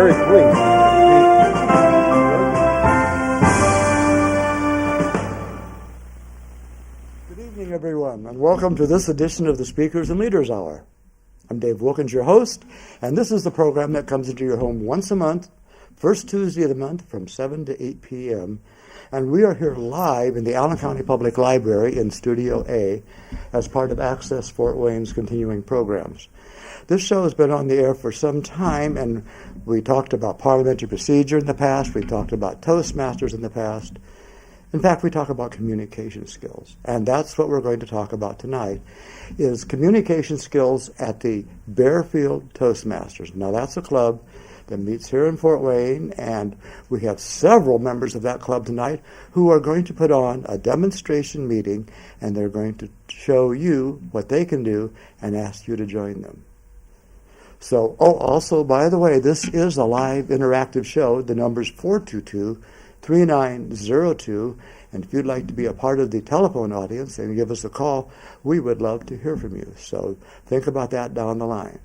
very pleased. Good evening, everyone, and welcome to this edition of the Speakers and Leaders Hour. I'm Dave Wilkins, your host, and this is the program that comes into your home once a month, first Tuesday of the month from 7 to 8 p.m., and we are here live in the Allen County Public Library in Studio A as part of Access Fort Wayne's continuing programs. This show has been on the air for some time, and we talked about parliamentary procedure in the past, we talked about Toastmasters in the past. In fact, we talk about communication skills, and that's what we're going to talk about tonight, is communication skills at the Baer Field Toastmasters. Now, that's a club that meets here in Fort Wayne, and we have several members of that club tonight who are going to put on a demonstration meeting, and they're going to show you what they can do and ask you to join them. So, also, by the way, this is a live interactive show. The number's 422-3902, and if you'd like to be a part of the telephone audience and give us a call, we would love to hear from you. So think about that down the line.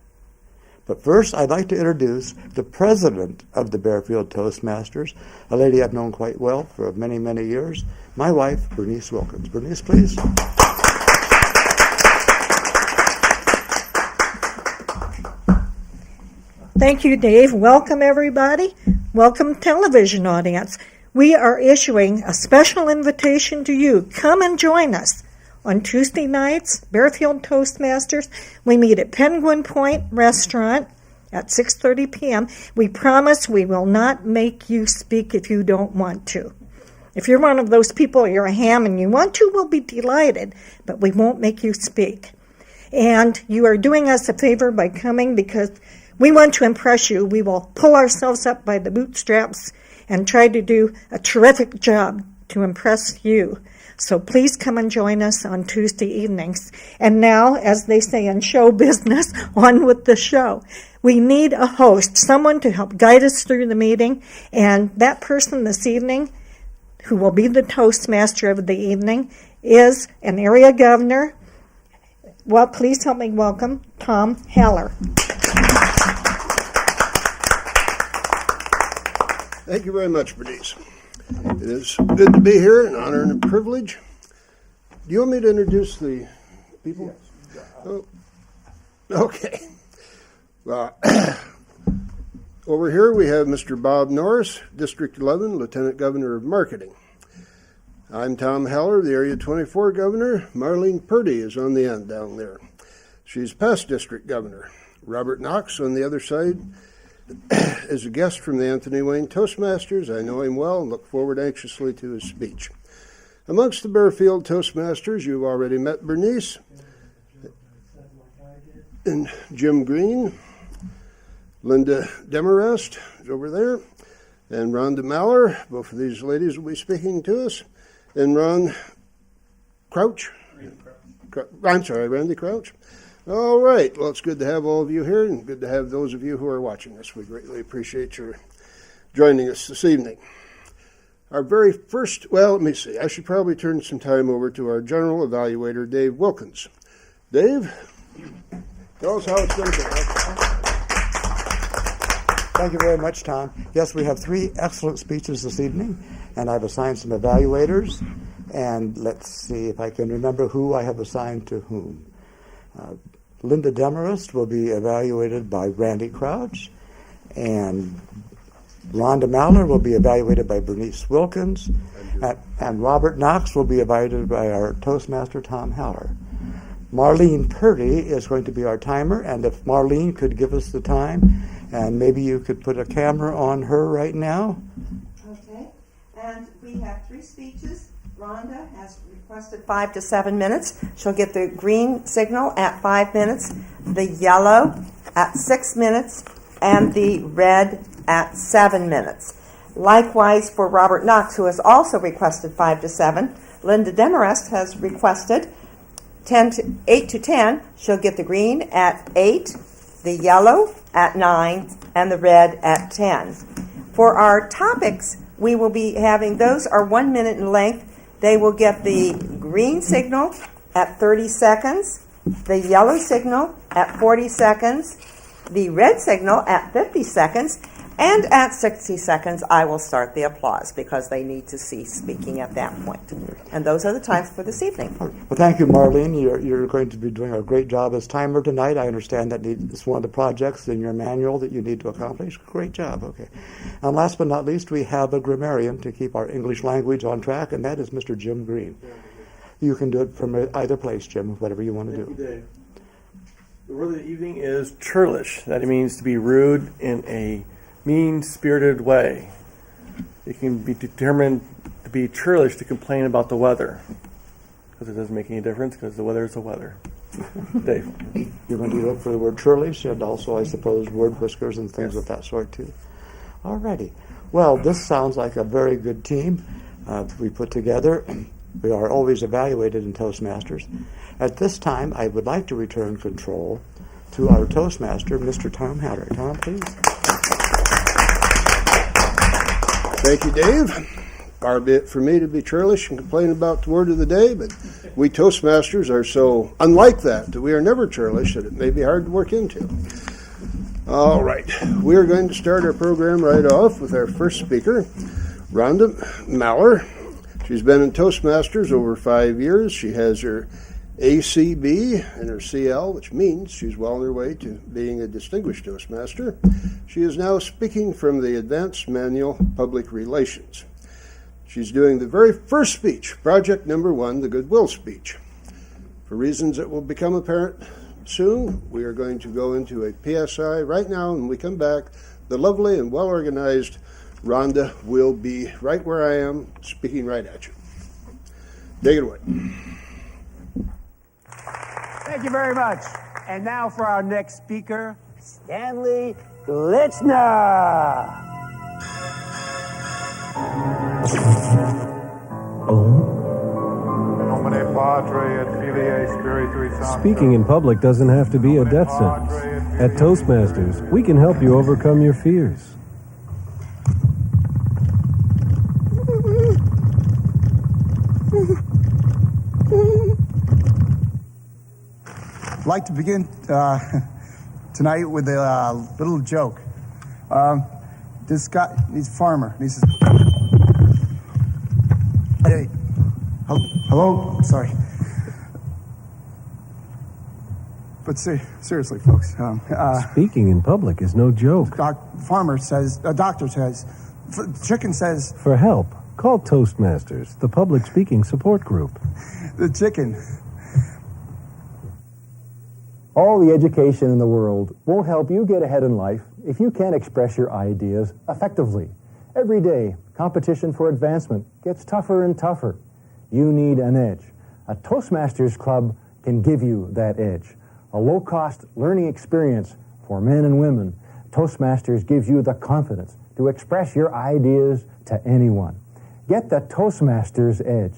But first, I'd like to introduce the president of the Baer Field Toastmasters, a lady I've known quite well for many, many years, my wife, Berniece Wilkins. Berniece, please. Thank you, Dave. Welcome, everybody. Welcome, television audience. We are issuing a special invitation to you. Come and join us. On Tuesday nights, Baer Field Toastmasters, we meet at Penguin Point Restaurant at 6:30 p.m. We promise we will not make you speak if you don't want to. If you're one of those people, you're a ham and you want to, we'll be delighted, but we won't make you speak. And you are doing us a favor by coming because we want to impress you. We will pull ourselves up by the bootstraps and try to do a terrific job to impress you. So please come and join us on Tuesday evenings. And now, as they say in show business, on with the show. We need a host, someone to help guide us through the meeting. And that person this evening, who will be the Toastmaster of the evening, is an area governor. Well, please help me welcome Tom Haller. Thank you very much, Berniece. It is good to be here, an honor and a privilege. Do you want me to introduce the people? Yes. Oh, okay. Well, over here we have Mr. Bob Norris, District 11, Lieutenant Governor of Marketing. I'm Tom Haller, the Area 24 Governor. Marlene Purdy is on the end down there. She's past District Governor. Robert Knox on the other side is a guest from the Anthony Wayne Toastmasters. I know him well and look forward anxiously to his speech. Amongst the Baer Field Toastmasters, you've already met Berniece and Jim Green. Linda Demorest is over there, and Rhonda Maller. Both of these ladies will be speaking to us. And Randy Crouch. All right. Well, it's good to have all of you here, and good to have those of you who are watching us. We greatly appreciate your joining us this evening. Our very first, let me see. I should probably turn some time over to our general evaluator, Dave Wilkins. Dave, tell us how it's going to go. Thank you very much, Tom. Yes, we have 3 excellent speeches this evening, and I've assigned some evaluators, and let's see if I can remember who I have assigned to whom. Linda Demorest will be evaluated by Randy Crouch, and Rhonda Maller will be evaluated by Berniece Wilkins, and Robert Knox will be evaluated by our Toastmaster, Tom Haller. Marlene Purdy is going to be our timer, and if Marlene could give us the time, and maybe you could put a camera on her right now. Okay, and we have 3 speeches. Rhonda has requested 5 to 7 minutes. She'll get the green signal at 5 minutes, the yellow at 6 minutes, and the red at 7 minutes. Likewise for Robert Knox, who has also requested 5 to 7. Linda Demorest has requested 8 to 10. She'll get the green at 8, the yellow at 9, and the red at 10. For our topics, we will be having, those are 1 minute in length. They will get the green signal at 30 seconds, the yellow signal at 40 seconds, the red signal at 50 seconds, And at 60 seconds, I will start the applause because they need to cease speaking at that point. And those are the times for this evening. Well, thank you, Marlene. You're going to be doing a great job as timer tonight. I understand that it's one of the projects in your manual that you need to accomplish. Great job. Okay. And last but not least, we have a grammarian to keep our English language on track, and that is Mr. Jim Green. You can do it from either place, Jim, whatever you want to do. Thank you, Dave. The word of the evening is churlish. That means to be rude in a mean-spirited way. It can be determined to be churlish to complain about the weather, because it doesn't make any difference, because the weather is the weather. Dave. You're going to look for the word churlish and also, I suppose, word whiskers and things of that sort, too. All righty. Well, this sounds like a very good team we put together. We are always evaluated in Toastmasters. At this time, I would like to return control to our Toastmaster, Mr. Tom Hatter. Tom, please. Thank you, Dave. Far be it for me to be churlish and complain about the word of the day, but we Toastmasters are so unlike that we are never churlish that it may be hard to work into. All right. We are going to start our program right off with our first speaker, Rhonda Maller. She's been in Toastmasters over 5 years. She has her ACB and her CL, which means she's well on her way to being a distinguished Toastmaster. She is now speaking from the Advanced Manual Public Relations. She's doing the very first speech, project number 1, the Goodwill speech. For reasons that will become apparent soon, we are going to go into a PSI right now, and when we come back, the lovely and well-organized Rhonda will be right where I am, speaking right at you. Take it away. Thank you very much. And now for our next speaker, Stanley Litzner. Speaking in public doesn't have to be a death sentence. At Toastmasters, we can help you overcome your fears. I'd like to begin tonight with a little joke. This guy, he's a farmer. And he says, "Hey, hello, sorry." But seriously, folks. Speaking in public is no joke. Doctor says, chicken says, For help, call Toastmasters, the public speaking support group. the chicken. All the education in the world won't help you get ahead in life if you can't express your ideas effectively. Every day, competition for advancement gets tougher and tougher. You need an edge. A Toastmasters Club can give you that edge. A low-cost learning experience for men and women. Toastmasters gives you the confidence to express your ideas to anyone. Get the Toastmasters edge.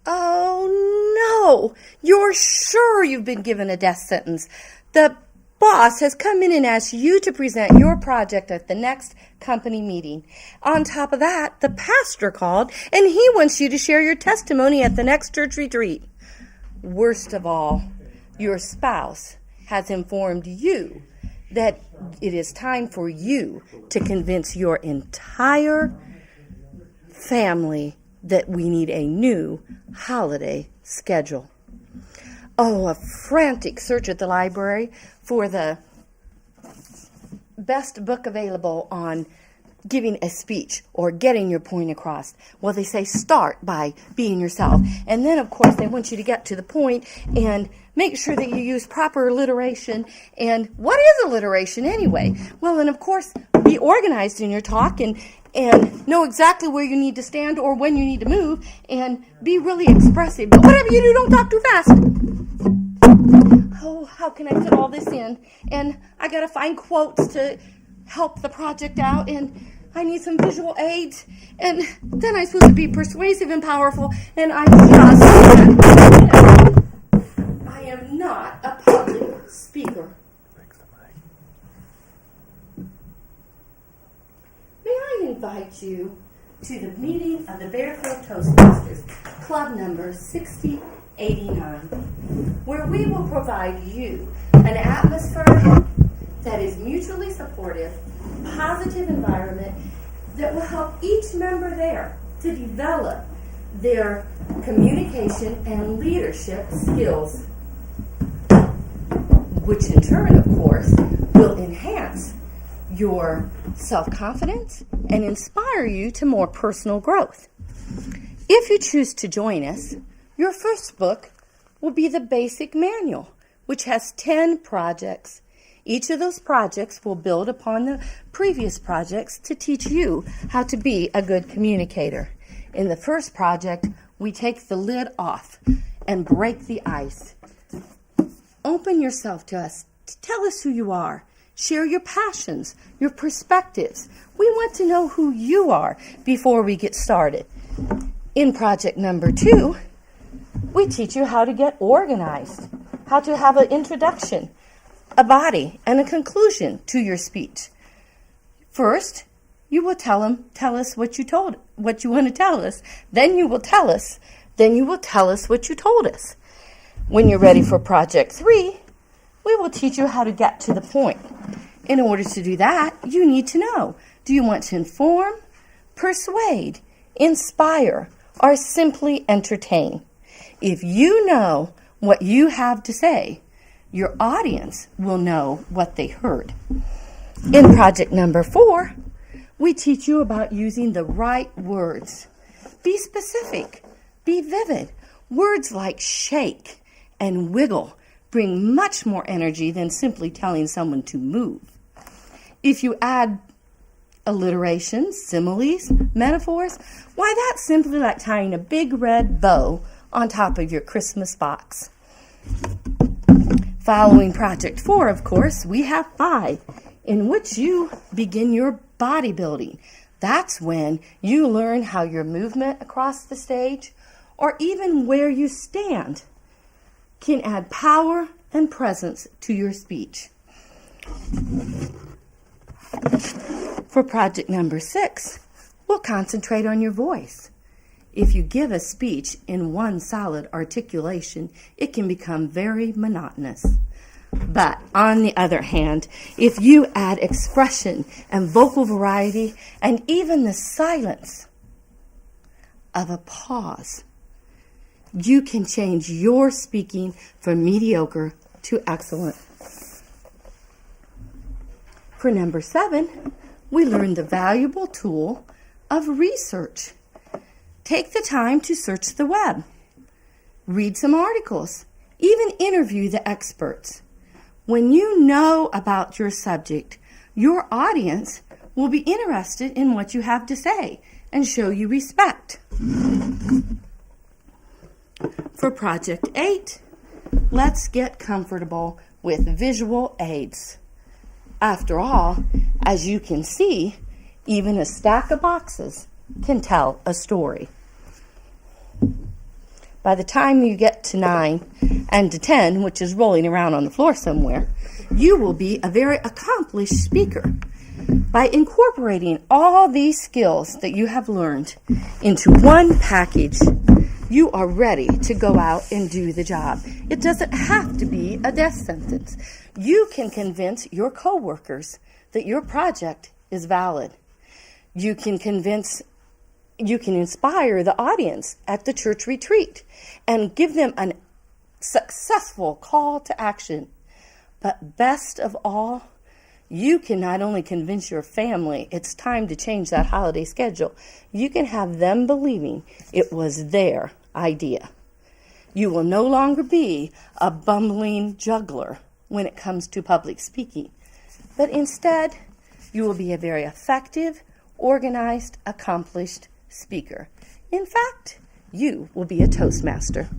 Oh, no. You're sure you've been given a death sentence. The boss has come in and asked you to present your project at the next company meeting. On top of that, the pastor called, and he wants you to share your testimony at the next church retreat. Worst of all, your spouse has informed you that it is time for you to convince your entire family that we need a new holiday schedule. Oh, a frantic search at the library for the best book available on giving a speech or getting your point across. Well, they say start by being yourself. And then, of course, they want you to get to the point and make sure that you use proper alliteration. And what is alliteration anyway? Well, and of course, be organized in your talk and know exactly where you need to stand or when you need to move and be really expressive. But whatever you do, don't talk too fast. Oh, how can I fit all this in? And I got to find quotes to help the project out, and I need some visual aids, and then I'm supposed to be persuasive and powerful, and I am not a public speaker. May I invite you to the meeting of the Baer Field Toastmasters, club number 6089, where we will provide you an atmosphere that is mutually supportive, positive environment that will help each member there to develop their communication and leadership skills, which in turn, of course, will enhance your self-confidence and inspire you to more personal growth. If you choose to join us, your first book will be the Basic Manual, which has 10 projects. Each of those projects will build upon the previous projects to teach you how to be a good communicator. In the first project, we take the lid off and break the ice. Open yourself to us. Tell us who you are. Share your passions, your perspectives. We want to know who you are before we get started. In project number 2, we teach you how to get organized, how to have an introduction, a body, and a conclusion to your speech. First, you will tell us what you want to tell us. Then you will tell us. Then you will tell us what you told us. When you're ready for project 3, we will teach you how to get to the point. In order to do that, you need to know, do you want to inform, persuade, inspire, or simply entertain? If you know what you have to say, your audience will know what they heard. In project number 4, we teach you about using the right words. Be specific. Be vivid. Words like shake and wiggle bring much more energy than simply telling someone to move. If you add alliterations, similes, metaphors, why, that's simply like tying a big red bow on top of your Christmas box. Following project 4, of course, we have 5, in which you begin your bodybuilding. That's when you learn how your movement across the stage, or even where you stand, can add power and presence to your speech. For project number 6, we'll concentrate on your voice. If you give a speech in one solid articulation, it can become very monotonous. But on the other hand, if you add expression and vocal variety and even the silence of a pause, you can change your speaking from mediocre to excellent. For number 7, we learn the valuable tool of research. Take the time to search the web, read some articles, even interview the experts. When you know about your subject, your audience will be interested in what you have to say and show you respect. For project 8, let's get comfortable with visual aids. After all, as you can see, even a stack of boxes can tell a story. By the time you get to 9 and to 10, which is rolling around on the floor somewhere, you will be a very accomplished speaker. By incorporating all these skills that you have learned into one package, you are ready to go out and do the job. It doesn't have to be a death sentence. You can convince your coworkers that your project is valid. You can inspire the audience at the church retreat and give them a successful call to action. But best of all, you can not only convince your family it's time to change that holiday schedule, you can have them believing it was their idea. You will no longer be a bumbling juggler when it comes to public speaking, but instead, you will be a very effective, organized, accomplished speaker. In fact, you will be a Toastmaster.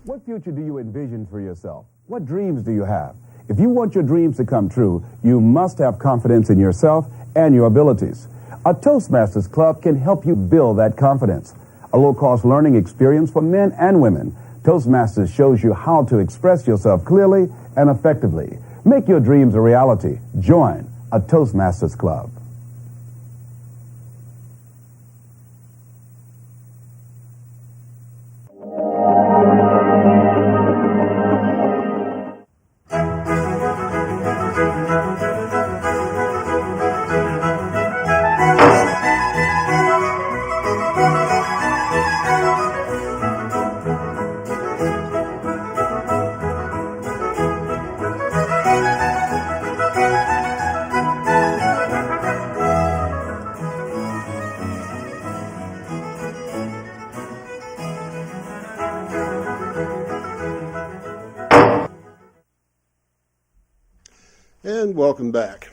What future do you envision for yourself? What dreams do you have? If you want your dreams to come true, you must have confidence in yourself and your abilities. A Toastmasters Club can help you build that confidence. A low-cost learning experience for men and women. Toastmasters shows you how to express yourself clearly and effectively. Make your dreams a reality. Join a Toastmasters Club. And welcome back.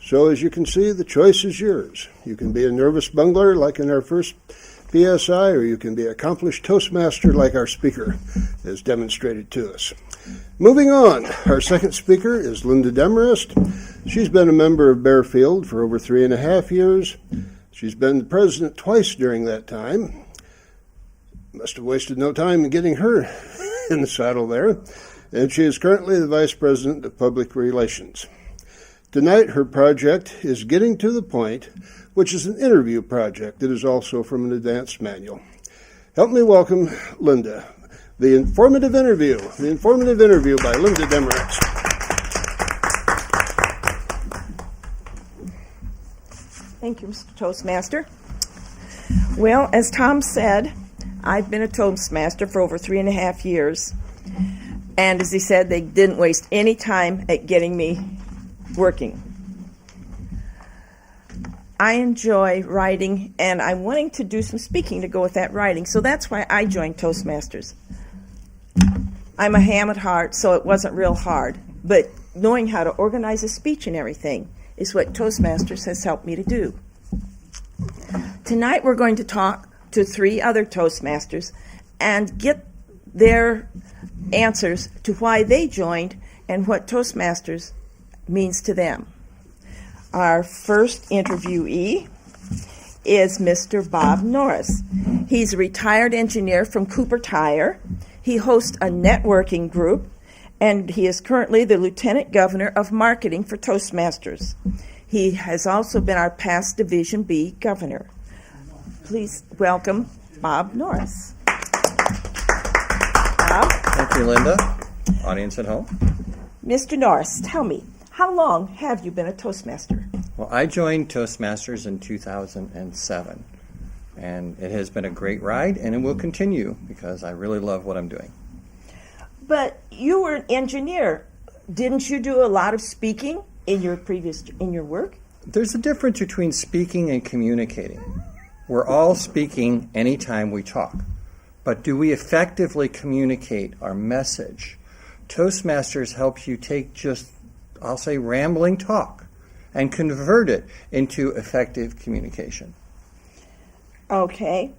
So as you can see, the choice is yours. You can be a nervous bungler like in our first PSI, or you can be an accomplished Toastmaster like our speaker has demonstrated to us. Moving on, our second speaker is Rhonda Demorest. She's been a member of Baer Field for over 3.5 years. She's been the president twice during that time. Must have wasted no time in getting her in the saddle there. And she is currently the Vice President of Public Relations. Tonight, her project is Getting to the Point, which is an interview project that is also from an advanced manual. Help me welcome Rhonda. The informative interview by Rhonda Demorest. Thank you, Mr. Toastmaster. Well, as Tom said, I've been a Toastmaster for over 3.5 years. And as he said, they didn't waste any time at getting me working. I enjoy writing, and I'm wanting to do some speaking to go with that writing, so that's why I joined Toastmasters. I'm a ham at heart, so it wasn't real hard, but knowing how to organize a speech and everything is what Toastmasters has helped me to do. Tonight we're going to talk to 3 other Toastmasters and get their answers to why they joined and what Toastmasters means to them. Our first interviewee is Mr. Bob Norris. He's a retired engineer from Cooper Tire. He hosts a networking group, and he is currently the Lieutenant Governor of Marketing for Toastmasters. He has also been our past Division B Governor. Please welcome Bob Norris. Bob? Thank you, Linda. Audience at home. Mr. Norris, tell me, how long have you been a Toastmaster? Well, I joined Toastmasters in 2007, and it has been a great ride, and it will continue because I really love what I'm doing. But you were an engineer. Didn't you do a lot of speaking in your work? There's a difference between speaking and communicating. We're all speaking anytime we talk, but do we effectively communicate our message? Toastmasters helps you take just, I'll say, rambling talk and convert it into effective communication. Okay.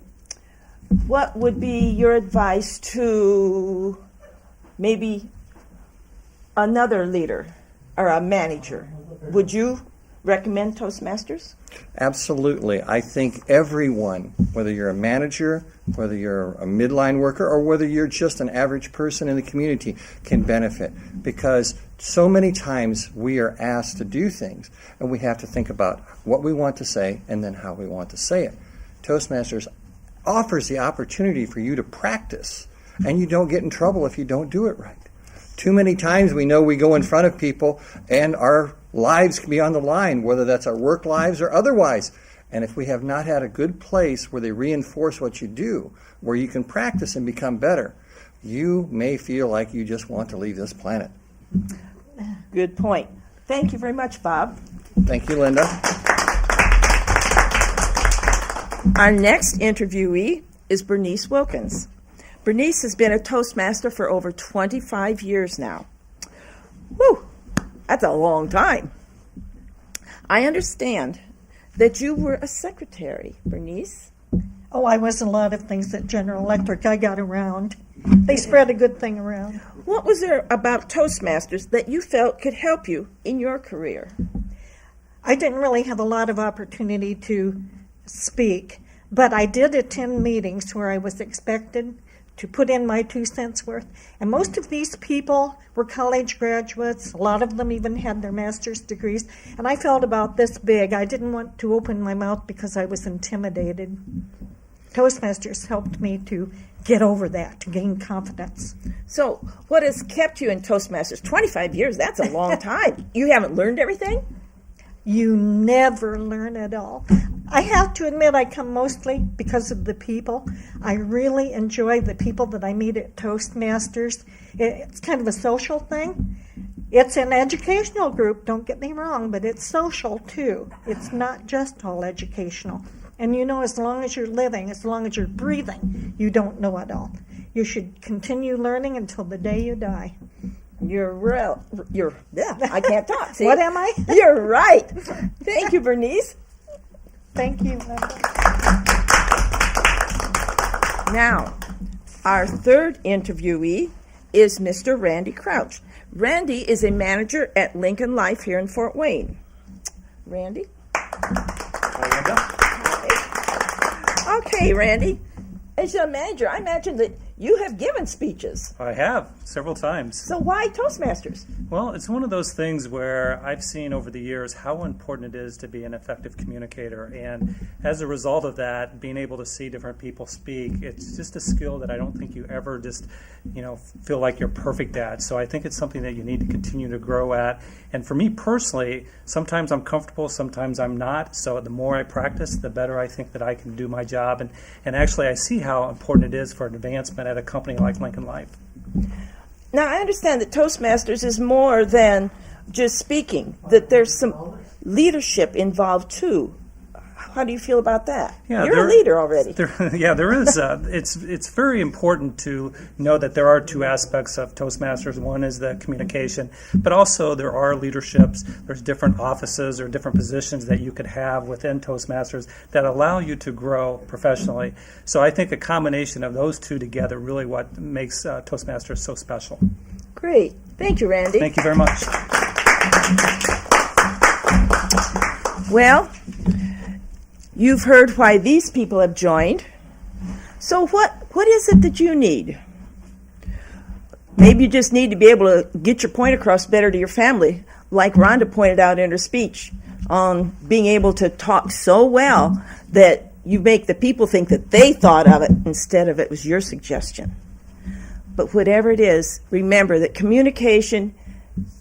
What would be your advice to maybe another leader or a manager? Would you recommend Toastmasters? Absolutely. I think everyone, whether you're a manager, whether you're a midline worker, or whether you're just an average person in the community, can benefit, because so many times we are asked to do things and we have to think about what we want to say and then how we want to say it. Toastmasters offers the opportunity for you to practice, and you don't get in trouble if you don't do it right. Too many times we know we go in front of people and our lives can be on the line, whether that's our work lives or otherwise. And if we have not had a good place where they reinforce what you do, where you can practice and become better, you may feel like you just want to leave this planet. Good point. Thank you very much, Bob. Thank you, Linda. Our next interviewee is Berniece Wilkins. Berniece has been a Toastmaster for over 25 years now. Whew, that's a long time. I understand that you were a secretary, Berniece. Oh, I was a lot of things at General Electric. I got around. They spread a good thing around. What was there about Toastmasters that you felt could help you in your career? I didn't really have a lot of opportunity to speak, but I did attend meetings where I was expected to put in my 2 cents worth. And most of these people were college graduates. A lot of them even had their master's degrees. And I felt about this big. I didn't want to open my mouth because I was intimidated. Toastmasters helped me to get over that, to gain confidence. So what has kept you in Toastmasters? 25 years, that's a long time. You haven't learned everything? You never learn it all. I have to admit I come mostly because of the people. I really enjoy the people that I meet at Toastmasters. It's kind of a social thing. It's an educational group, don't get me wrong, but it's social too. It's not just all educational. And you know, as long as you're living, as long as you're breathing, you don't know it all. You should continue learning until the day you die. I can't talk. See? What am I? You're right. Thank you, Berniece. Thank you. Now, our third interviewee is Mr. Randy Crouch. Randy is a manager at Lincoln Life here in Fort Wayne. Randy? Okay, Randy. As a manager, I imagine that you have given speeches. I have, several times. So why Toastmasters? Well, it's one of those things where I've seen over the years how important it is to be an effective communicator. And as a result of that, being able to see different people speak, it's just a skill that I don't think you ever just, feel like you're perfect at. So I think it's something that you need to continue to grow at. And for me personally, sometimes I'm comfortable, sometimes I'm not. So the more I practice, the better I think that I can do my job. And actually, I see how important it is for advancement at a company like Lincoln Life. Now, I understand that Toastmasters is more than just speaking, that there's some leadership involved too. How do you feel about that? Yeah, you're a leader already. There is. It's very important to know that there are two aspects of Toastmasters. One is the communication, but also there are leaderships. There's different offices or different positions that you could have within Toastmasters that allow you to grow professionally. So I think a combination of those two together really what makes Toastmasters so special. Great. Thank you, Randy. Thank you very much. Well, you've heard why these people have joined. So what is it that you need? Maybe you just need to be able to get your point across better to your family, like Rhonda pointed out in her speech, on being able to talk so well that you make the people think that they thought of it instead of it was your suggestion. But whatever it is, remember that communication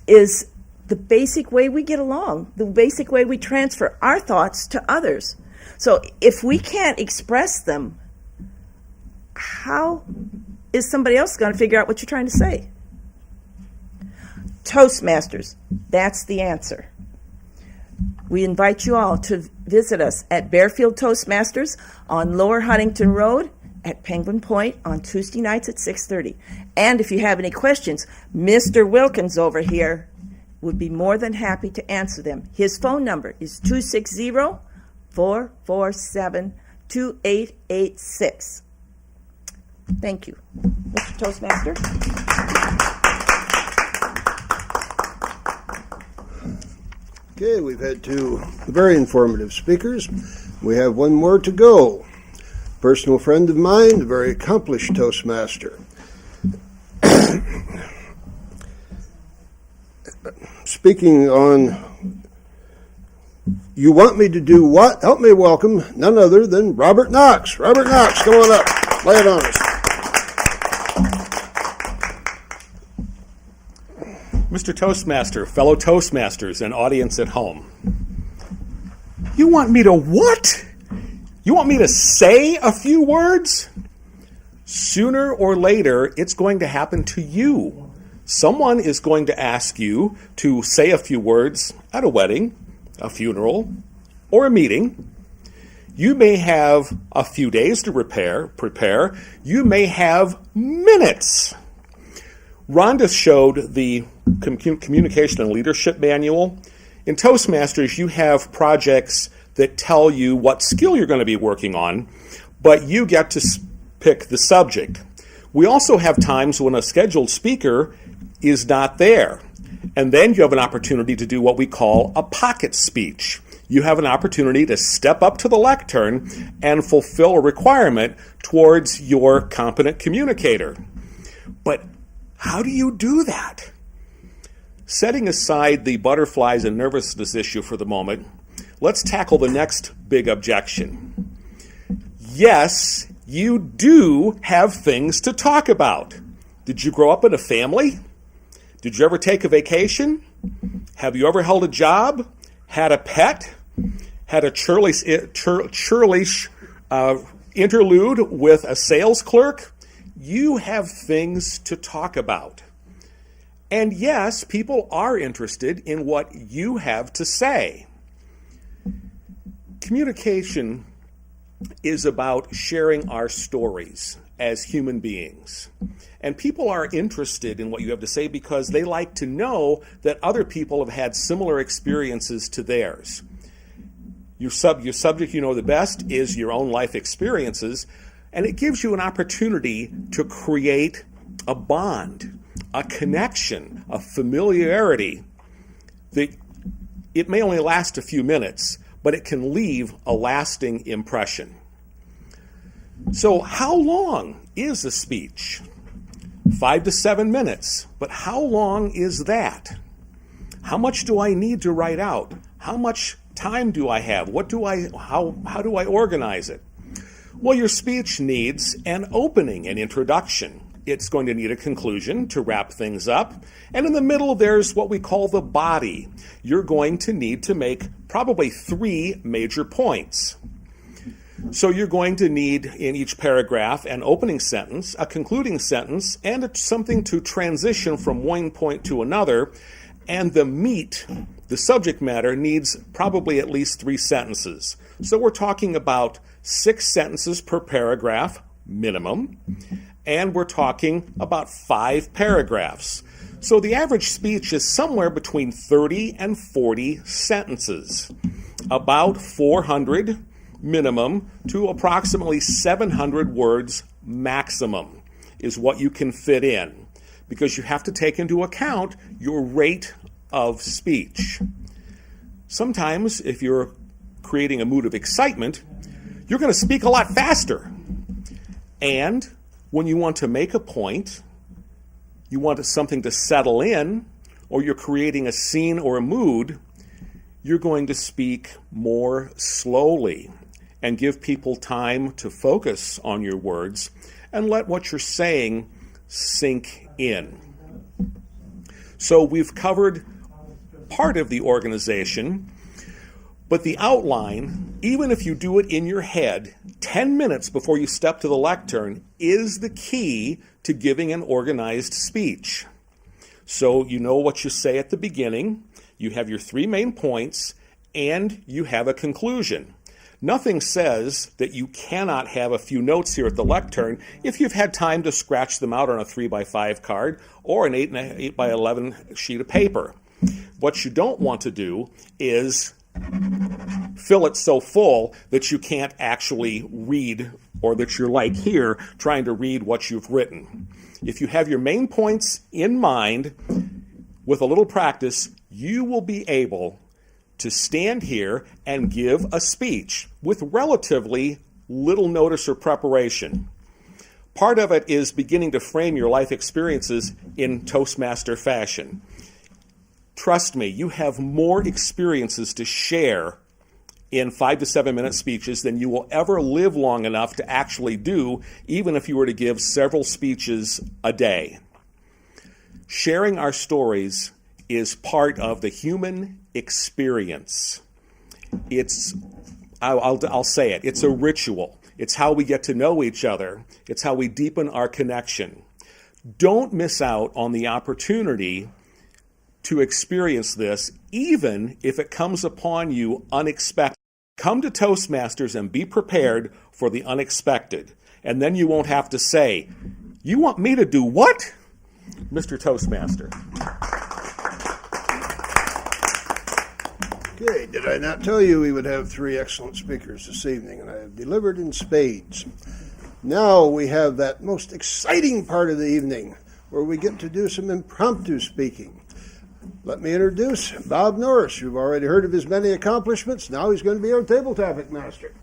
is the basic way we get along, the basic way we transfer our thoughts to others. So if we can't express them, how is somebody else going to figure out what you're trying to say? Toastmasters, that's the answer. We invite you all to visit us at Baer Field Toastmasters on Lower Huntington Road at Penguin Point on Tuesday nights at 6:30. And if you have any questions, Mr. Wilkins over here would be more than happy to answer them. His phone number is 260-447-2886. Thank you. Mr. Toastmaster. Okay, we've had two very informative speakers. We have one more to go. Personal friend of mine, a very accomplished Toastmaster. Speaking on, you want me to do what? Help me welcome none other than Robert Knox. Robert Knox, come on up. Lay it on us. Mr. Toastmaster, fellow Toastmasters, and audience at home. You want me to what? You want me to say a few words? Sooner or later, it's going to happen to you. Someone is going to ask you to say a few words at a wedding, a funeral, or a meeting. You may have a few days to prepare. You may have minutes. Rhonda showed the Communication and Leadership Manual. In Toastmasters, you have projects that tell you what skill you're going to be working on, but you get to pick the subject. We also have times when a scheduled speaker is not there, and then you have an opportunity to do what we call a pocket speech. You have an opportunity to step up to the lectern and fulfill a requirement towards your competent communicator. But how do you do that? Setting aside the butterflies and nervousness issue for the moment, let's tackle the next big objection. Yes, you do have things to talk about. Did you grow up in a family? Did you ever take a vacation? Have you ever held a job? Had a pet? Had a churlish interlude with a sales clerk? You have things to talk about. And yes, people are interested in what you have to say. Communication is about sharing our stories, as human beings. And people are interested in what you have to say because they like to know that other people have had similar experiences to theirs. Your subject you know the best is your own life experiences, and it gives you an opportunity to create a bond, a connection, a familiarity that it may only last a few minutes, but it can leave a lasting impression. So how long is a speech? 5 to 7 minutes. But how long is that? How much do I need to write out? How much time do I have? How do I organize it? Well, your speech needs an opening, an introduction. It's going to need a conclusion to wrap things up. And in the middle, there's what we call the body. You're going to need to make probably 3 major points. So you're going to need in each paragraph an opening sentence, a concluding sentence, and something to transition from one point to another. And the meat, the subject matter, needs probably at least 3 sentences. So we're talking about 6 sentences per paragraph, minimum. And we're talking about 5 paragraphs. So the average speech is somewhere between 30 and 40 sentences, about 400 minimum to approximately 700 words maximum is what you can fit in, because you have to take into account your rate of speech. Sometimes, if you're creating a mood of excitement, you're going to speak a lot faster. And when you want to make a point, you want something to settle in, or you're creating a scene or a mood, you're going to speak more slowly and give people time to focus on your words and let what you're saying sink in. So we've covered part of the organization, but the outline, even if you do it in your head 10 minutes before you step to the lectern, is the key to giving an organized speech. So you know what you say at the beginning, you have your 3 main points, and you have a conclusion. Nothing says that you cannot have a few notes here at the lectern if you've had time to scratch them out on a 3x5 card or an 8x11 sheet of paper. What you don't want to do is fill it so full that you can't actually read, or that you're like here trying to read what you've written. If you have your main points in mind, with a little practice, you will be able to stand here and give a speech with relatively little notice or preparation. Part of it is beginning to frame your life experiences in Toastmaster fashion. Trust me, you have more experiences to share in 5 to 7 minute speeches than you will ever live long enough to actually do, even if you were to give several speeches a day. Sharing our stories is part of the human experience. I'll say it, it's a ritual. It's how we get to know each other. It's how we deepen our connection. Don't miss out on the opportunity to experience this, even if it comes upon you unexpected. Come to Toastmasters and be prepared for the unexpected. And then you won't have to say, "You want me to do what?" Mr. Toastmaster. Okay, did I not tell you we would have 3 excellent speakers this evening, and I have delivered in spades. Now we have that most exciting part of the evening where we get to do some impromptu speaking. Let me introduce Bob Norris. You've already heard of his many accomplishments. Now he's going to be our table topic master.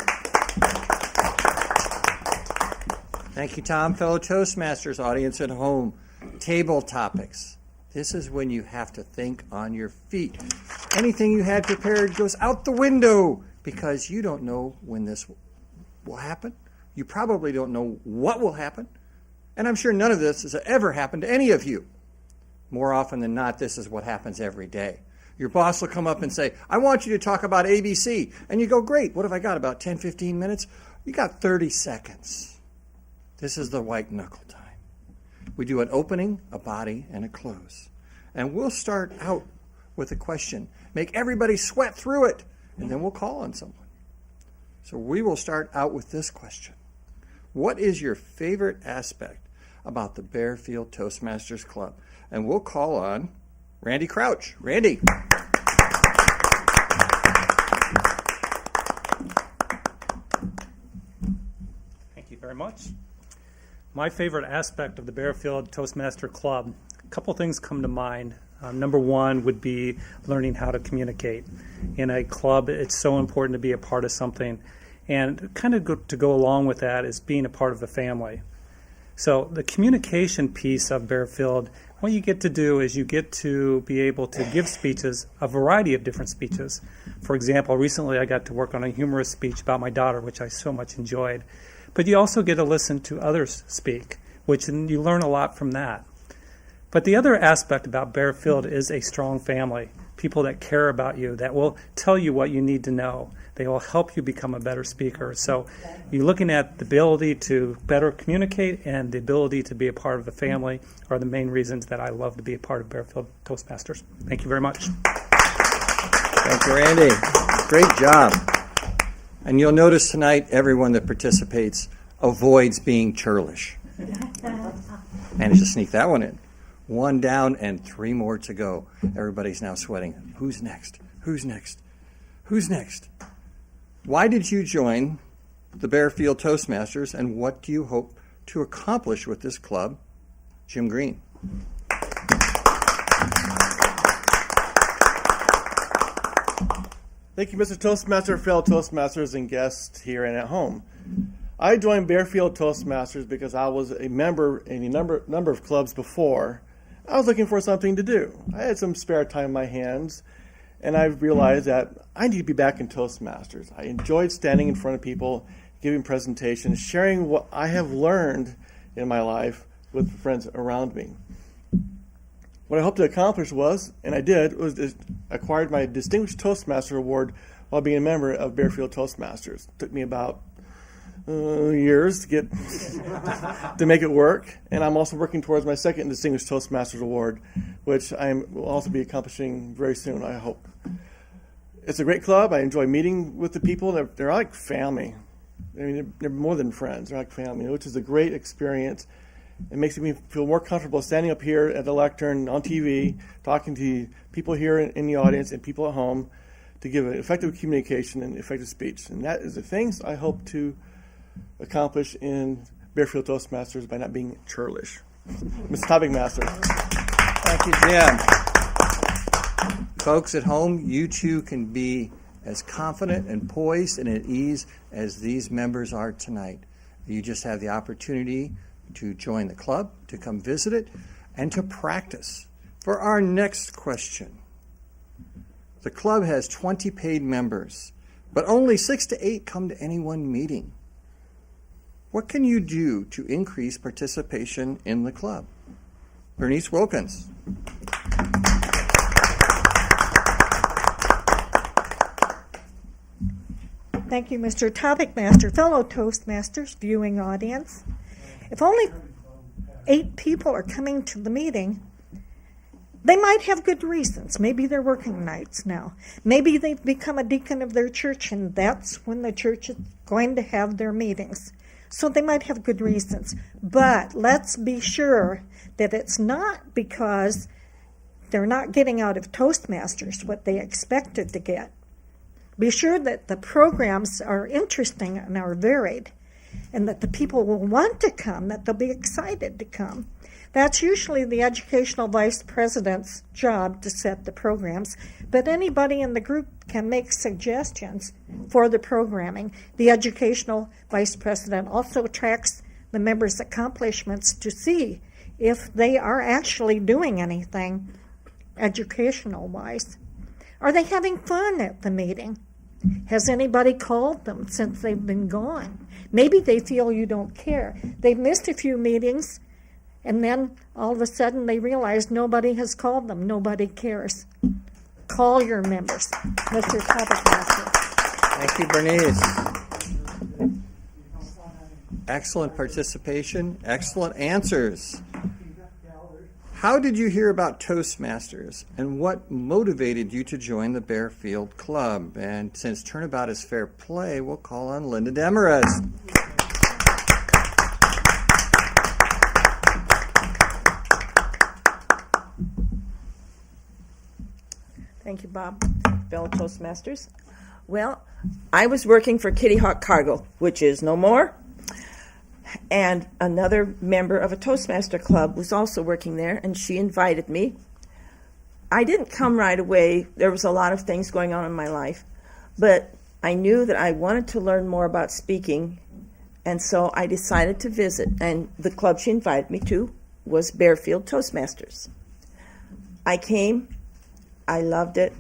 Thank you, Tom. Fellow Toastmasters, audience at home, table topics. This is when you have to think on your feet. Anything you had prepared goes out the window because you don't know when this will happen. You probably don't know what will happen. And I'm sure none of this has ever happened to any of you. More often than not, this is what happens every day. Your boss will come up and say, "I want you to talk about ABC." And you go, "Great, what have I got, about 10, 15 minutes? You got 30 seconds. This is the white knuckle time. We do an opening, a body, and a close. And we'll start out with a question. Make everybody sweat through it, and then we'll call on someone. So we will start out with this question. What is your favorite aspect about the Baer Field Toastmasters Club? And we'll call on Randy Crouch. Randy. Thank you very much. My favorite aspect of the Baer Field Toastmaster Club, a couple things come to mind. Number one would be learning how to communicate. In a club, it's so important to be a part of something. And kind of to go along with that is being a part of the family. So the communication piece of Baer Field, what you get to do is you get to be able to give speeches, a variety of different speeches. For example, recently I got to work on a humorous speech about my daughter, which I so much enjoyed. But you also get to listen to others speak, which you learn a lot from that. But the other aspect about Baer Field is a strong family, people that care about you, that will tell you what you need to know. They will help you become a better speaker. So you're looking at the ability to better communicate and the ability to be a part of the family are the main reasons that I love to be a part of Baer Field Toastmasters. Thank you very much. Thank you, Randy. Great job. And you'll notice tonight everyone that participates avoids being churlish. Managed to sneak that one in. 1 down and 3 more to go. Everybody's now sweating. Who's next? Who's next? Who's next? Why did you join the Baer Field Toastmasters, and what do you hope to accomplish with this club? Jim Green. Thank you, Mr. Toastmaster, fellow Toastmasters, and guests here and at home. I joined Baer Field Toastmasters because I was a member in a number of clubs before. I was looking for something to do. I had some spare time in my hands, and I realized that I need to be back in Toastmasters. I enjoyed standing in front of people, giving presentations, sharing what I have learned in my life with friends around me. What I hoped to accomplish was, and I did, was acquired my Distinguished Toastmaster Award while being a member of Baer Field Toastmasters. It took me about years to get to make it work, and I'm also working towards my second Distinguished Toastmasters Award, which I will also be accomplishing very soon, I hope. It's a great club. I enjoy meeting with the people. They're like family. I mean, they're more than friends. They're like family, which is a great experience. It makes me feel more comfortable standing up here at the lectern on TV, talking to people here in the audience and people at home to give an effective communication and effective speech. And that is the things I hope to accomplish in Baer Field Toastmasters by not being churlish. Mr. Topic Master. Thank you, Jim. Folks at home, you too can be as confident and poised and at ease as these members are tonight. You just have the opportunity to join the club, to come visit it, and to practice. For our next question, the club has 20 paid members, but only 6 to 8 come to any one meeting. What can you do to increase participation in the club? Berniece Wilkins. Thank you, Mr. Topic Master. Fellow Toastmasters, viewing audience. If only 8 people are coming to the meeting, they might have good reasons. Maybe they're working nights now. Maybe they've become a deacon of their church, and that's when the church is going to have their meetings. So they might have good reasons. But let's be sure that it's not because they're not getting out of Toastmasters what they expected to get. Be sure that the programs are interesting and are varied, and that the people will want to come, that they'll be excited to come. That's usually the educational vice president's job to set the programs, but anybody in the group can make suggestions for the programming. The educational vice president also tracks the members' accomplishments to see if they are actually doing anything educational-wise. Are they having fun at the meeting? Has anybody called them since they've been gone? Maybe they feel you don't care. They've missed a few meetings, and then all of a sudden they realize nobody has called them. Nobody cares. Call your members. Mr. Topic Master. Thank you, Berniece. Excellent participation, excellent answers. How did you hear about Toastmasters, and what motivated you to join the Baer Field Club? And since turnabout is fair play, we'll call on Linda Demorest. Thank you, Bob. Fellow Toastmasters. Well, I was working for Kitty Hawk Cargo, which is no more. And another member of a Toastmaster club was also working there, and she invited me. I didn't come right away. There was a lot of things going on in my life. But I knew that I wanted to learn more about speaking, and so I decided to visit. And the club she invited me to was Baer Field Toastmasters. I came. I loved it.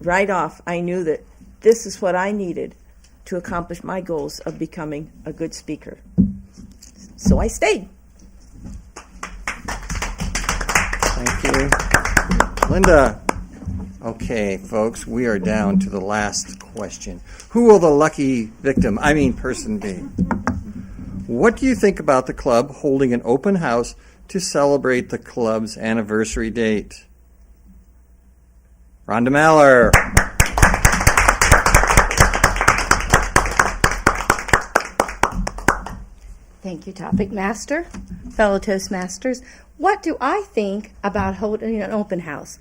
Right off, I knew that this is what I needed to accomplish my goals of becoming a good speaker. So I stayed. Thank you. Linda. Okay, folks, we are down to the last question. Who will the lucky person be? What do you think about the club holding an open house to celebrate the club's anniversary date? Rhonda Maller. Thank you, Topic Master. Fellow Toastmasters, what do I think about holding an open house?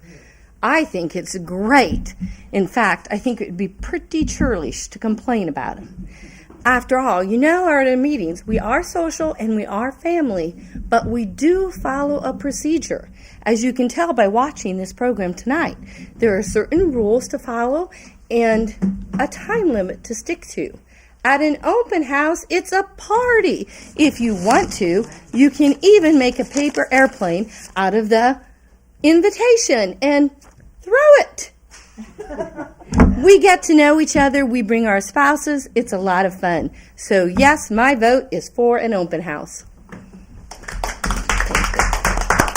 I think it's great. In fact, I think it would be pretty churlish to complain about it. After all, our meetings, we are social and we are family, but we do follow a procedure. As you can tell by watching this program tonight, there are certain rules to follow and a time limit to stick to. At an open house, it's a party. If you want to, you can even make a paper airplane out of the invitation and throw it. We get to know each other. We bring our spouses. It's a lot of fun. So, yes, my vote is for an open house.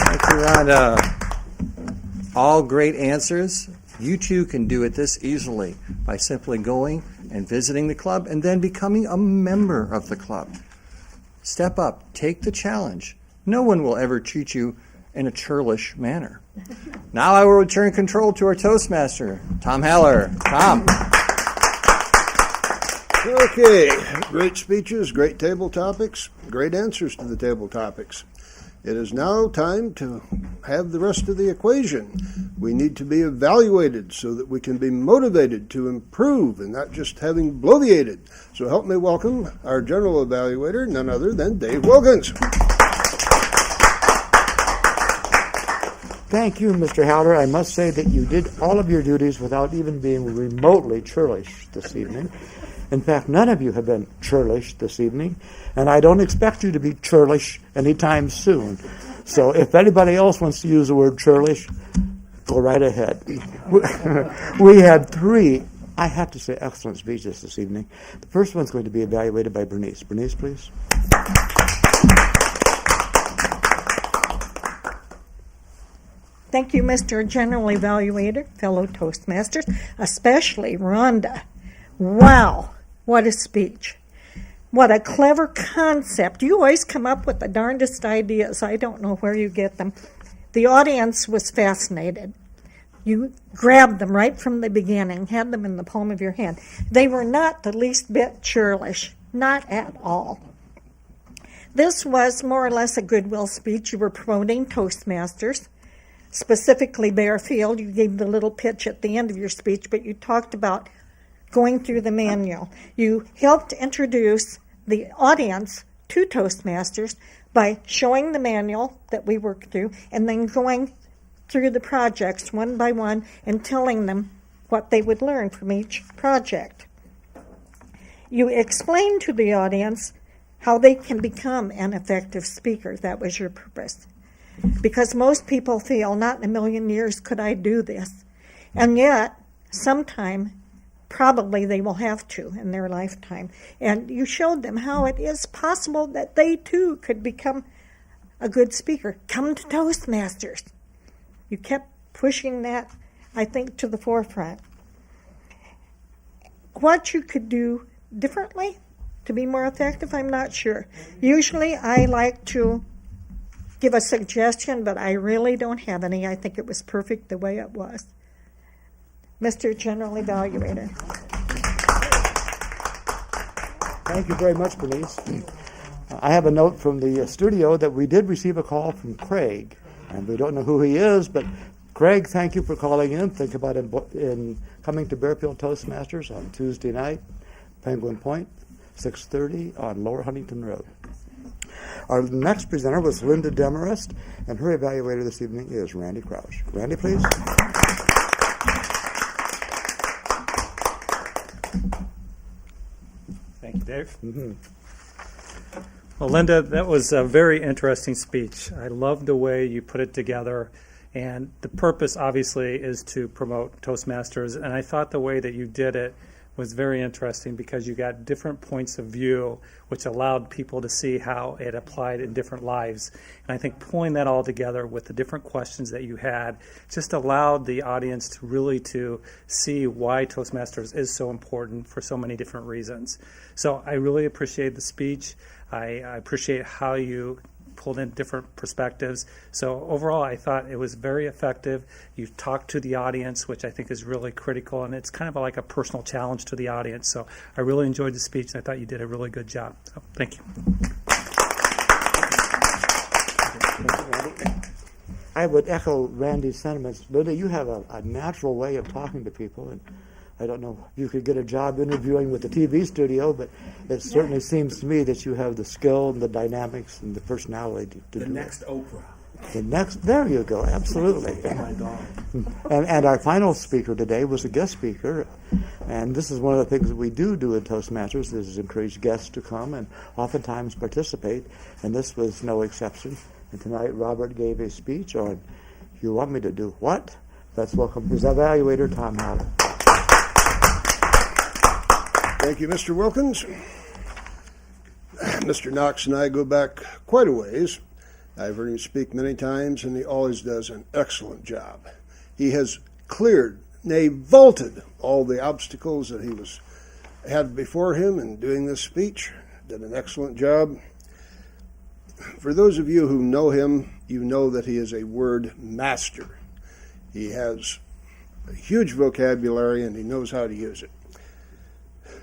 Thank you, Rhonda. All great answers. You too can do it this easily by simply going and visiting the club and then becoming a member of the club. Step up. Take the challenge. No one will ever treat you in a churlish manner. Now I will return control to our Toastmaster, Tom Haller. Tom. Okay, great speeches, great table topics, great answers to the table topics. It is now time to have the rest of the equation. We need to be evaluated so that we can be motivated to improve and not just having bloviated. So help me welcome our general evaluator, none other than Dave Wilkins. Thank you, Mr. Haller. I must say that you did all of your duties without even being remotely churlish this evening. In fact, none of you have been churlish this evening, and I don't expect you to be churlish anytime soon. So if anybody else wants to use the word churlish, go right ahead. We had three, I have to say, excellent speeches this evening. The first one's going to be evaluated by Berniece. Berniece, please. Thank you, Mr. General Evaluator, fellow Toastmasters, especially Rhonda. Wow, what a speech. What a clever concept. You always come up with the darndest ideas. I don't know where you get them. The audience was fascinated. You grabbed them right from the beginning, had them in the palm of your hand. They were not the least bit churlish, not at all. This was more or less a goodwill speech. You were promoting Toastmasters. Specifically Baer Field, you gave the little pitch at the end of your speech, but you talked about going through the manual. You helped introduce the audience to Toastmasters by showing the manual that we worked through and then going through the projects one by one and telling them what they would learn from each project. You explained to the audience how they can become an effective speaker. That was your purpose. Because most people feel, not in a million years could I do this. And yet, sometime, probably they will have to in their lifetime. And you showed them how it is possible that they too could become a good speaker. Come to Toastmasters. You kept pushing that, I think, to the forefront. What you could do differently to be more effective, I'm not sure. Usually I like to give a suggestion, but I really don't have any. I think it was perfect the way it was. Mr. General Evaluator. Thank you very much, Berniece. I have a note from the studio that we did receive a call from Craig, and we don't know who he is, but Craig, thank you for calling in. Think about in coming to Baer Field Toastmasters on Tuesday night, Penguin Point, 6:30 on Lower Huntington Road. Our next presenter was Linda Demorest, and her evaluator this evening is Randy Crouch. Randy, please. Thank you, Dave. Well, Linda, that was a very interesting speech. I love the way you put it together. And the purpose, obviously, is to promote Toastmasters. And I thought the way that you did it was very interesting because you got different points of view, which allowed people to see how it applied in different lives. And I think pulling that all together with the different questions that you had just allowed the audience to really to see why Toastmasters is so important for so many different reasons. So I really appreciate the speech. I appreciate how you pulled in different perspectives. So overall, I thought it was very effective. You talked to the audience, which I think is really critical, and it's kind of like a personal challenge to the audience. So I really enjoyed the speech, and I thought you did a really good job. So thank you. I would echo Randy's sentiments. Linda, you have a natural way of talking to people, and I don't know if you could get a job interviewing with the TV studio, but it certainly seems to me that you have the skill and the dynamics and the personality to do it. The next Oprah. There you go, absolutely. And our final speaker today was a guest speaker, and this is one of the things that we do in Toastmasters is encourage guests to come and oftentimes participate, and this was no exception. And tonight Robert gave a speech on, you want me to do what? Let's welcome his evaluator, Tom Howell. Thank you, Mr. Wilkins. Mr. Knox and I go back quite a ways. I've heard him speak many times, and he always does an excellent job. He has cleared, nay, vaulted all the obstacles that he had before him in doing this speech. Did an excellent job. For those of you who know him, you know that he is a word master. He has a huge vocabulary, and he knows how to use it.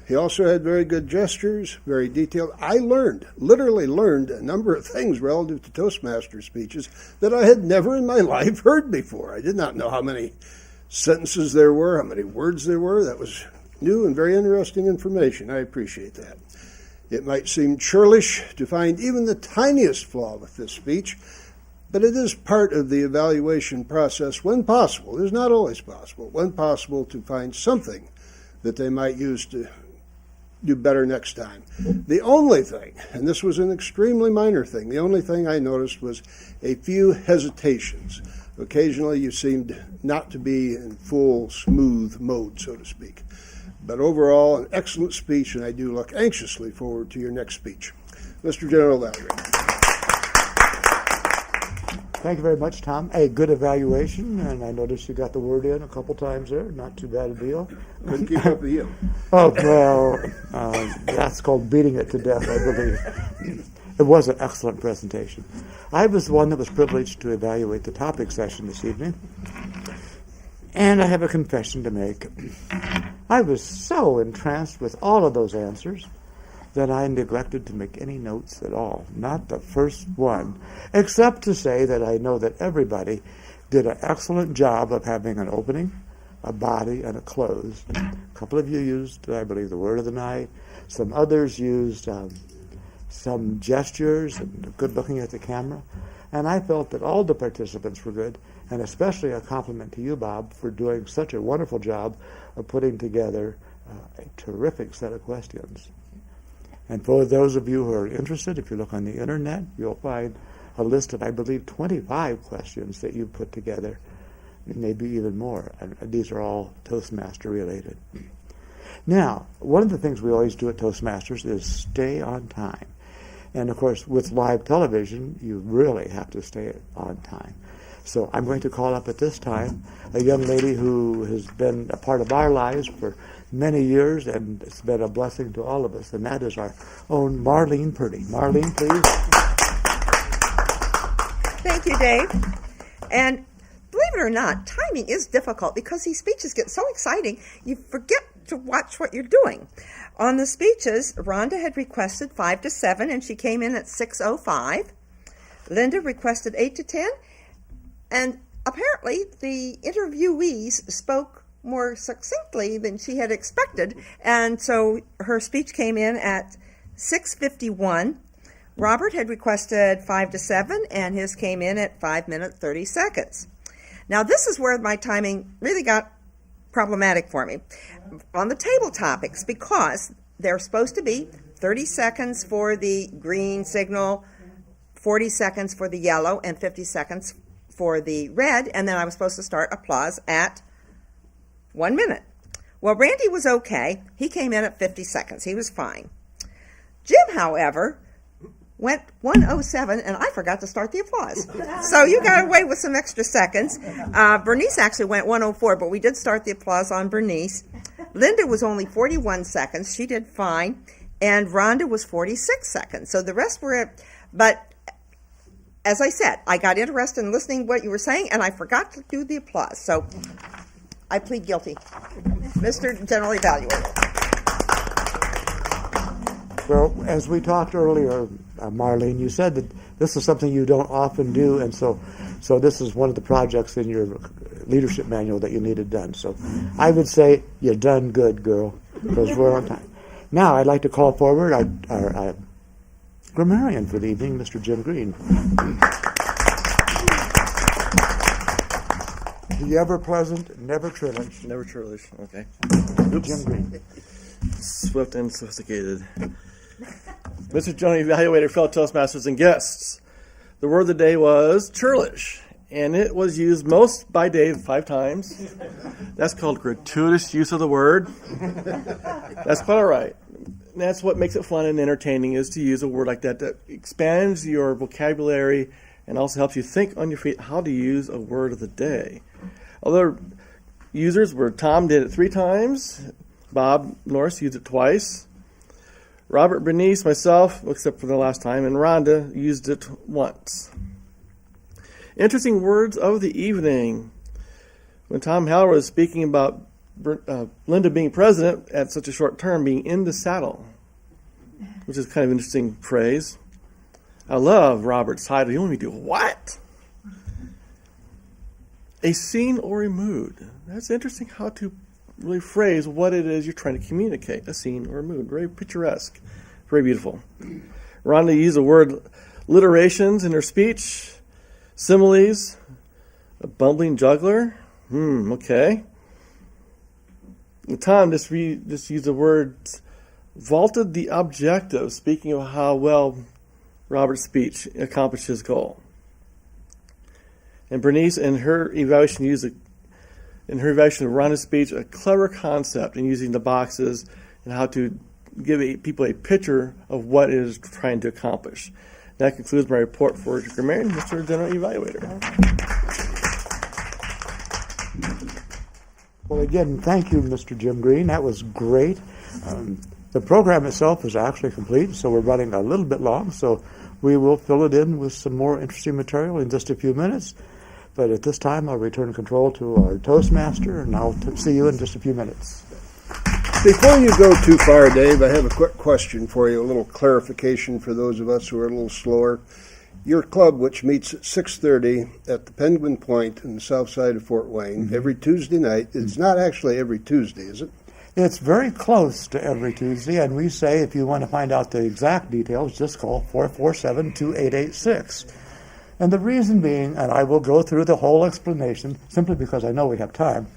He also had very good gestures, very detailed. I literally learned a number of things relative to Toastmaster speeches that I had never in my life heard before. I did not know how many sentences there were, how many words there were. That was new and very interesting information. I appreciate that. It might seem churlish to find even the tiniest flaw with this speech, but it is part of the evaluation process when possible. It is not always possible. When possible, to find something that they might use to do better next time. The only thing, and this was an extremely minor thing, the only thing I noticed was a few hesitations. Occasionally you seemed not to be in full smooth mode, so to speak. But overall, an excellent speech, and I do look anxiously forward to your next speech. Mr. General Evaluator. Thank you very much, Tom. A good evaluation, and I noticed you got the word in a couple times there. Not too bad a deal. Couldn't keep up with you. Oh, well, that's called beating it to death, I believe. It was an excellent presentation. I was the one that was privileged to evaluate the topic session this evening, and I have a confession to make. I was so entranced with all of those answers that I neglected to make any notes at all, not the first one, except to say that I know that everybody did an excellent job of having an opening, a body, and a close. A couple of you used, I believe, the word of the night. Some others used some gestures and good looking at the camera. And I felt that all the participants were good, and especially a compliment to you, Bob, for doing such a wonderful job of putting together a terrific set of questions. And for those of you who are interested, if you look on the internet, you'll find a list of, I believe, 25 questions that you put together, maybe even more. And these are all Toastmaster related. Now, one of the things we always do at Toastmasters is stay on time. And of course, with live television, you really have to stay on time. So I'm going to call up at this time a young lady who has been a part of our lives for many years, and it's been a blessing to all of us, and that is our own Marlene Purdy. Marlene, please. Thank you, Dave. And believe it or not, timing is difficult because these speeches get so exciting, you forget to watch what you're doing. On the speeches, Rhonda had requested 5 to 7, and she came in at 6:05. Linda requested 8 to 10, and apparently the interviewees spoke more succinctly than she had expected, and so her speech came in at 6:51. Robert had requested 5 to 7, and his came in at 5 minutes 30 seconds. Now this is where my timing really got problematic for me on the table topics, because they're supposed to be 30 seconds for the green signal, 40 seconds for the yellow, and 50 seconds for the red, and then I was supposed to start applause at 1 minute. Well, Randy was okay. He came in at 50 seconds. He was fine. Jim, however, went 1:07, and I forgot to start the applause. So you got away with some extra seconds. Berniece actually went 1:04, but we did start the applause on Berniece. Linda was only 41 seconds. She did fine. And Rhonda was 46 seconds. So the rest were, but as I said, I got interested in listening to what you were saying, and I forgot to do the applause. So I plead guilty. Mr. General Evaluator. Well, as we talked earlier, Marlene, you said that this is something you don't often do, and so this is one of the projects in your leadership manual that you needed done. So I would say you're done good, girl, because we're on time. Now I'd like to call forward our grammarian for the evening, Mr. Jim Green. The ever-present, never churlish. Never churlish, okay. Jim Green. Swift and sophisticated. Mr. General Evaluator, fellow Toastmasters, and guests. The word of the day was churlish, and it was used most by Dave 5 times. That's called gratuitous use of the word. That's quite all right. And that's what makes it fun and entertaining, is to use a word like that expands your vocabulary and also helps you think on your feet how to use a word of the day. Other users were Tom did it 3 times, Bob Norris used it twice, Robert, Berniece, myself, except for the last time, and Rhonda used it once. Interesting words of the evening. When Tom Haller was speaking about Linda being president at such a short term, being in the saddle, which is kind of an interesting phrase. I love Robert's title. You want me to do what? A scene or a mood. That's interesting how to really phrase what it is you're trying to communicate. A scene or a mood. Very picturesque. Very beautiful. Rhonda used the word alliterations in her speech. Similes. A bumbling juggler. Okay. And Tom just used the word vaulted the objective, speaking of how well Robert's speech accomplished his goal. And Berniece, in her evaluation, used in her evaluation of Rhonda's speech, a clever concept in using the boxes and how to give people a picture of what it is trying to accomplish. That concludes my report for grammarian, Mr. General Evaluator. Well, again, thank you, Mr. Jim Green. That was great. The program itself is actually complete, so we're running a little bit long, so we will fill it in with some more interesting material in just a few minutes. But at this time, I'll return control to our Toastmaster, and I'll see you in just a few minutes. Before you go too far, Dave, I have a quick question for you, a little clarification for those of us who are a little slower. Your club, which meets at 6:30 at the Penguin Point in the south side of Fort Wayne, every Tuesday night, it's not actually every Tuesday, is it? It's very close to every Tuesday, and we say if you want to find out the exact details, just call 447-2886. And the reason being, and I will go through the whole explanation simply because I know we have time,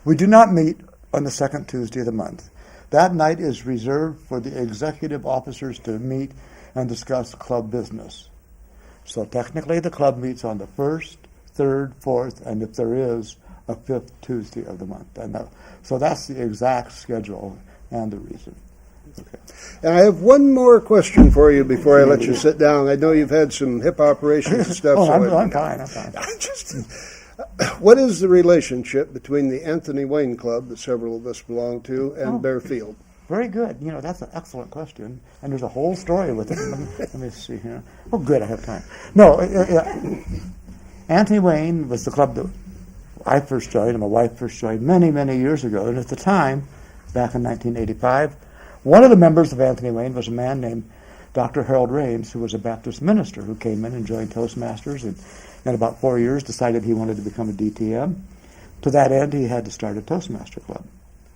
we do not meet on the second Tuesday of the month. That night is reserved for the executive officers to meet and discuss club business. So technically the club meets on the first, third, fourth, and if there is, a 5th Tuesday of the month. So that's the exact schedule and the reason. Okay. And I have one more question for you before I let you sit down. I know you've had some hip operations and stuff. I'm fine. What is the relationship between the Anthony Wayne Club that several of us belong to and Baer Field? Very good. That's an excellent question, and there's a whole story with it. Let me see here. Oh, good, I have time. No, Anthony Wayne was the club that I first joined, and my wife first joined many, many years ago. And at the time, back in 1985, one of the members of Anthony Wayne was a man named Dr. Harold Raines, who was a Baptist minister who came in and joined Toastmasters. And in about 4 years, decided he wanted to become a DTM. To that end, he had to start a Toastmaster Club,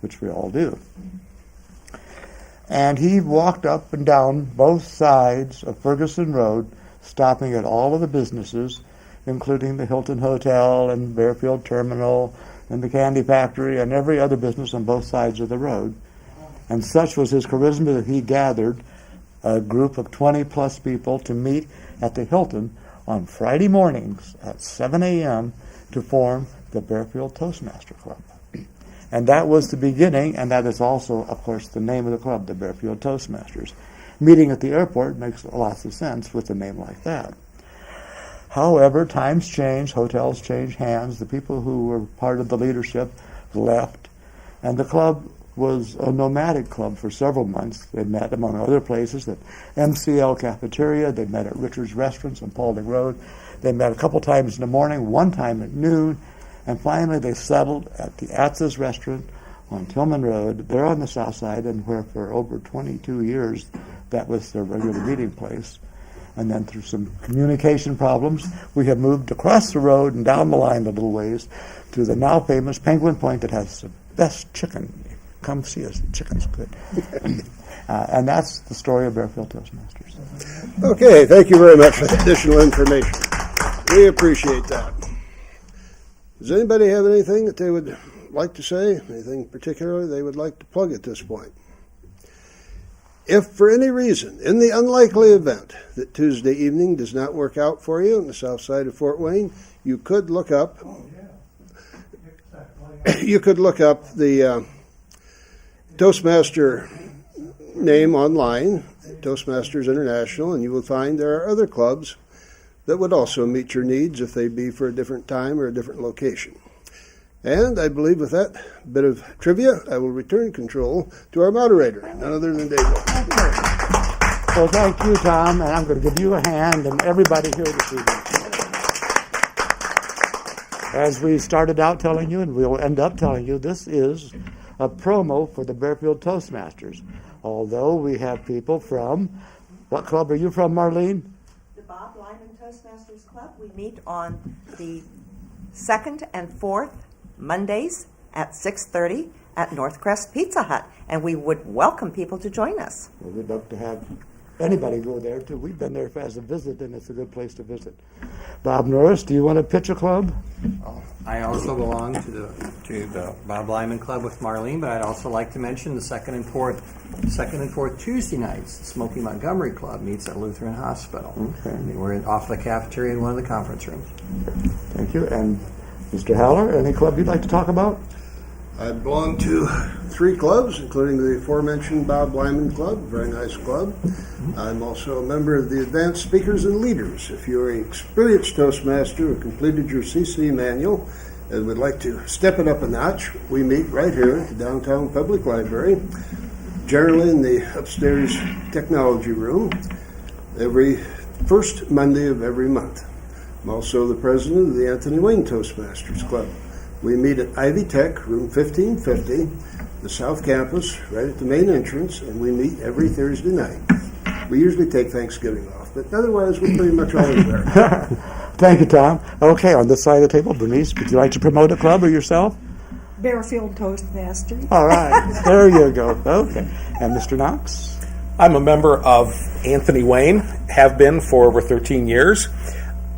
which we all do. And he walked up and down both sides of Ferguson Road, stopping at all of the businesses, including the Hilton Hotel and Baer Field Terminal and the Candy Factory and every other business on both sides of the road. And such was his charisma that he gathered a group of 20-plus people to meet at the Hilton on Friday mornings at 7 a.m. to form the Baer Field Toastmaster Club. And that was the beginning, and that is also, of course, the name of the club, the Baer Field Toastmasters. Meeting at the airport makes lots of sense with a name like that. However, times change, hotels change hands, the people who were part of the leadership left, and the club was a nomadic club for several months. They met, among other places, at MCL Cafeteria. They met at Richard's Restaurants on Paulding Road. They met a couple times in the morning, one time at noon, and finally they settled at the Atz's Restaurant on Tillman Road. They're on the south side, and where for over 22 years that was their regular meeting place. And then through some communication problems, we have moved across the road and down the line a little ways to the now famous Penguin Point that has the best chicken. Come see us. The chicken's good. And that's the story of Baer Field Toastmasters. Okay, thank you very much for the additional information. We appreciate that. Does anybody have anything that they would like to say? Anything particular they would like to plug at this point? If for any reason, in the unlikely event that Tuesday evening does not work out for you on the south side of Fort Wayne, you could look up the Toastmaster name online, Toastmasters International, and you will find there are other clubs that would also meet your needs if they be for a different time or a different location. And I believe with that bit of trivia, I will return control to our moderator, none other than Dave. Well, thank you, Tom, and I'm going to give you a hand and everybody here this evening. As we started out telling you, and we'll end up telling you, this is a promo for the Baer Field Toastmasters. Although we have people from, what club are you from, Marlene? The Bob Lyman Toastmasters Club. We meet on the 2nd and 4th Mondays at 6:30 at Northcrest Pizza Hut, and we would welcome people to join us. Well, we'd love to have anybody go there, too. We've been there as a visit, and it's a good place to visit. Bob Norris, do you want to pitch a club? I also belong to the Bob Lyman Club with Marlene, but I'd also like to mention the second and fourth Tuesday nights. The Smoky Montgomery Club meets at Lutheran Hospital. Okay. We're off the cafeteria in one of the conference rooms. Thank you. And Mr. Haller, any club you'd like to talk about? I belong to 3 clubs, including the aforementioned Bob Lyman Club, very nice club. I'm also a member of the Advanced Speakers and Leaders. If you're an experienced Toastmaster who completed your CC manual and would like to step it up a notch, we meet right here at the Downtown Public Library, generally in the upstairs technology room, every first Monday of every month. I'm also the president of the Anthony Wayne Toastmasters Club. We meet at Ivy Tech, room 1550, the South Campus, right at the main entrance, and we meet every Thursday night. We usually take Thanksgiving off, but otherwise we're pretty much always there. Thank you, Tom. Okay, on this side of the table, Berniece, would you like to promote a club or yourself? Baer Field Toastmasters. All right, there you go. Okay. And Mr. Knox? I'm a member of Anthony Wayne, have been for over 13 years.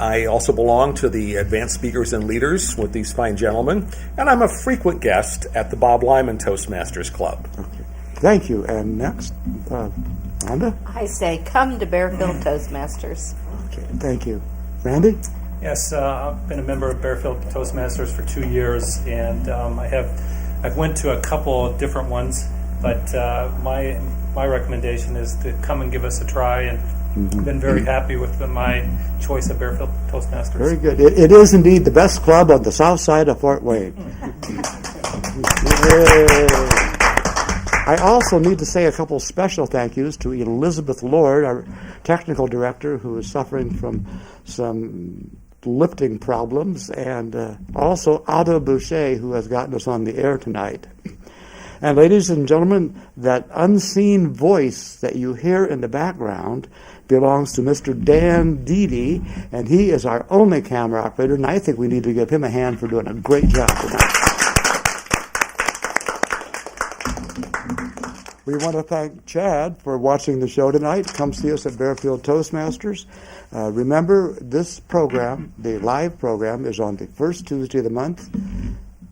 I also belong to the Advanced Speakers and Leaders with these fine gentlemen, and I'm a frequent guest at the Bob Lyman Toastmasters Club. Okay. Thank you. And next, Rhonda? I say, come to Baer Field Toastmasters. Okay, thank you. Randy? Yes, I've been a member of Baer Field Toastmasters for 2 years, and I've went to a couple of different ones, but my recommendation is to come and give us a try, and I've been very happy with my choice of Baer Field Toastmasters. Very good. It is indeed the best club on the south side of Fort Wayne. I also need to say a couple special thank yous to Elizabeth Lord, our technical director, who is suffering from some lifting problems, and also Otto Boucher, who has gotten us on the air tonight. And ladies and gentlemen, that unseen voice that you hear in the background belongs to Mr. Dan Deedy, and he is our only camera operator, and I think we need to give him a hand for doing a great job tonight. We want to thank Chad for watching the show tonight. Come see us at Baer Field Toastmasters. Remember, this program, the live program, is on the first Tuesday of the month.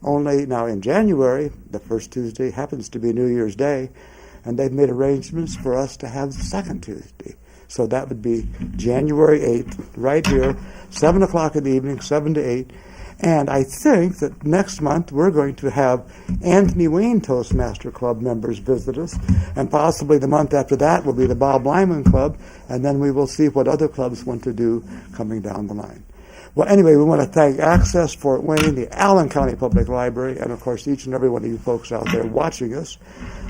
Only now in January, the first Tuesday happens to be New Year's Day, and they've made arrangements for us to have the second Tuesday. So that would be January 8th, right here, 7 o'clock in the evening, 7 to 8. And I think that next month we're going to have Anthony Wayne Toastmaster Club members visit us, and possibly the month after that will be the Bob Lyman Club, and then we will see what other clubs want to do coming down the line. Well, anyway, we want to thank Access Fort Wayne, the Allen County Public Library, and of course each and every one of you folks out there watching us.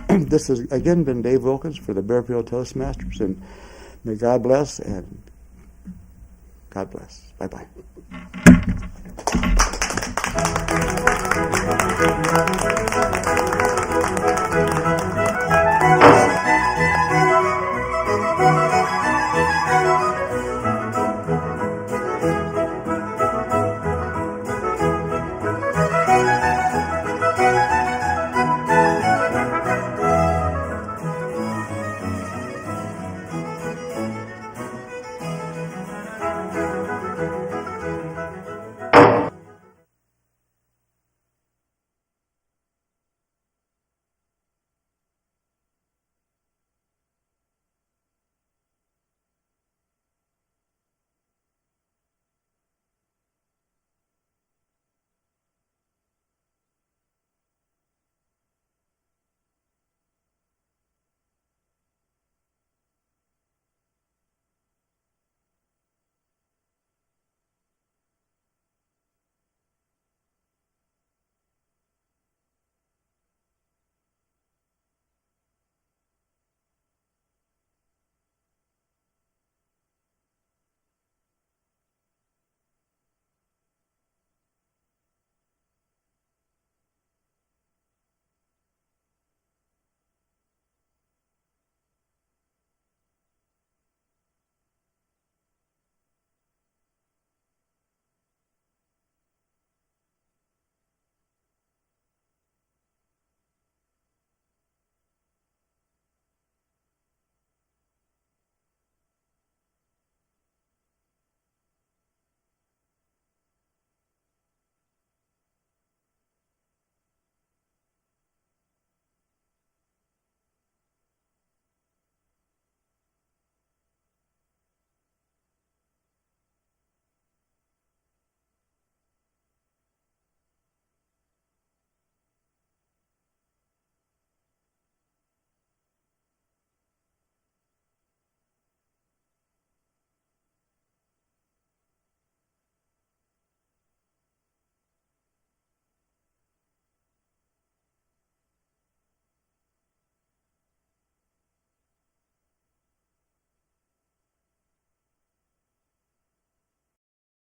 This has again been Dave Wilkins for the Baer Field Toastmasters, and may God bless, and God bless. Bye-bye.